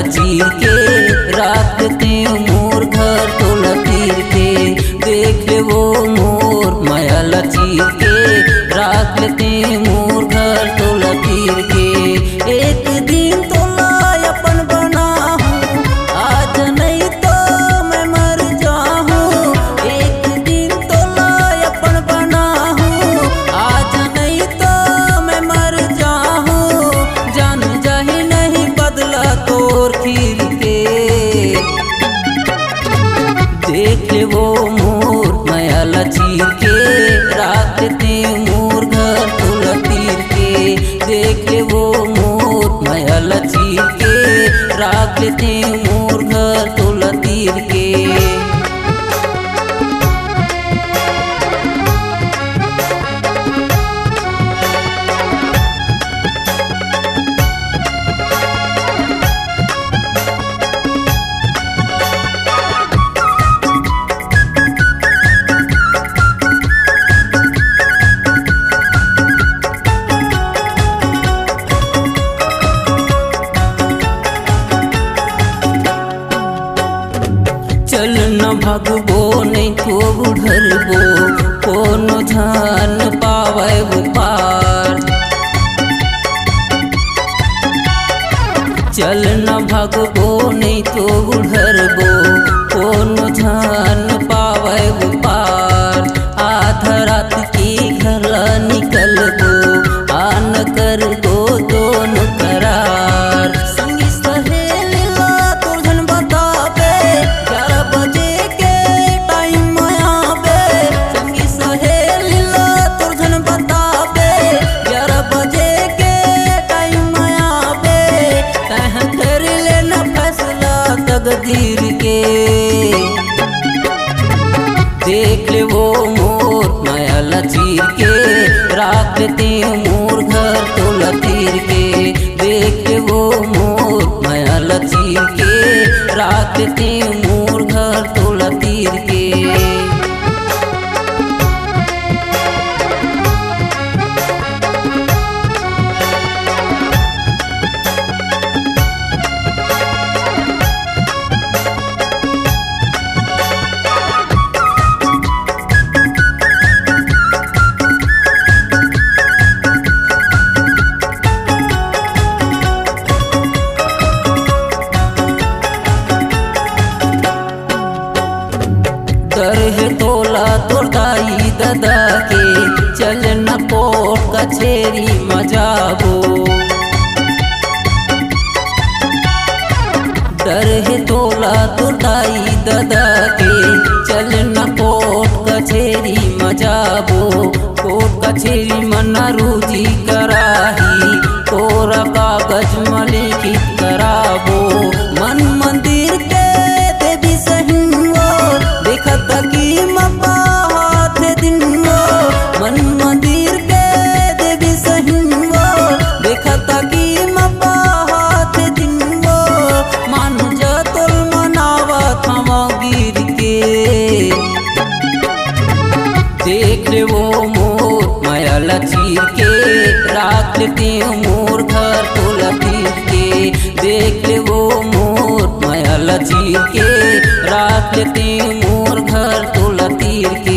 चीर के राख लेते मोर घर तोला तीर के। देख ले वो मोर माया चीर के राख लेते मोर घर तोला तीर के। एक दिन तोला अपन बनाहूँ आज नहीं तो मैं मर जाऊँ। एक दिन तोला अपन बनाहूँ आज नहीं तो मैं मर जाऊँ। जान जाही नहीं बदला तोर खीर के। देख ले वो मोर माया चीर के राख लेते मोर घर तोला तीर के। देख ले वो मोर माया चीर के राख लेते मोर घर तोला तीर के। चल न भगबो नहीं तो बुढ़बो कोनो जान पावे पार। चल न भगबो नहीं तो बुढ़बो कोनो जान पावे पार। आधा रात की घर निकलबो आन कर दो दोनों करार। संगी सहेली ला तोर जन बताबे 11 बजे के टाइम आबे। संगी सहेली ला तोर जन बताबे 11 बजे के टाइम आबे। तह कर लेना फैसला तकदीर के। देख ले वो मोर माया चीर के राख लेते मोर घर तोला तीर के। देख ले वो मोर माया चीर के राख लेते मोर घर तोला तीर के। डर है तोला तोर दाई दादा के चल न कोर्ट कचेरी मजाबो। डर है तोला तोर दाई दादा के चल न कोर्ट कचेरी मजाबो। कोर्ट कचेरी मना रूजी कराही तोरा कागज में लिखित कराबो। मन मंदिर के देवी सहिंगो देखत की मपा हाथ दिनगो। मन मंदिर के देवी सहिंगो देखत की मपा हाथ दिनगो। मान जतुल मनावत हम गिर के। देख ले वो मोर माया चीर के राख लेते मोर घर तोला तीर के। देख ले वो मोर माया चीर के राख लेते मोर घर तोला तीर के।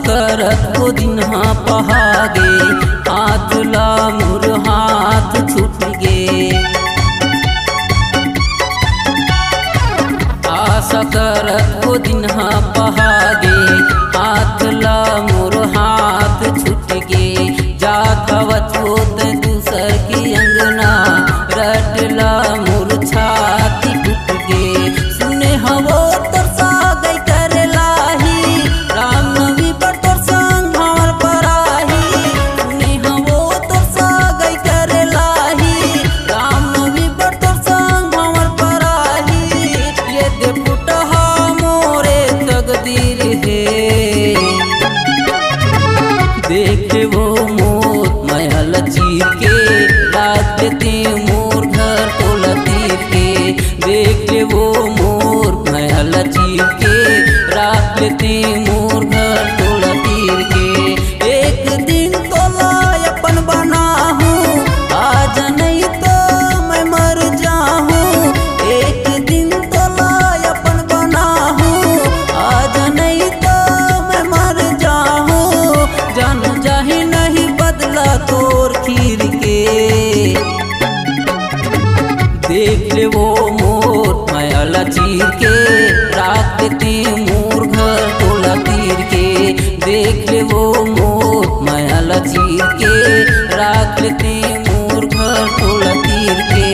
करत वो दिन हाँ पहागे हाथ ला मोर हाथ छूट गे। आशा करत वो दिन हाँ पहागे हाथ ला मोर हाथ छूट गे। जात हवत होत दूसर की अंगना रटला मोर छाती टूट गे। सुने हवो तरसा गई करे लाही राम नवी पर तोर संग भावर पराही। ले वो मोर महल चीर के राख लेते मोर घर तोला तीर के। देख ले वो मोर महल चीर के राख लेते मोर घर तोला तीर के। एक दिन तोला अपन बनाहूँ आज नहीं तो मैं मर जाहूँ। एक दिन तोला अपन बनाहूँ आज नहीं तो मैं मर जाहूँ। जान जाही नहीं बदला तोर खीर के। देख ले वो मोर महल चीर के राख लेते मोर घर तोला तीर के। देख ले वो मोर महल चीर के राख लेते मोर घर तोला तीर के।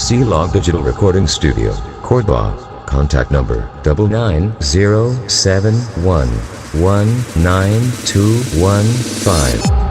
C-Log Digital Recording Studio, Cordoba. Contact number 99071192115.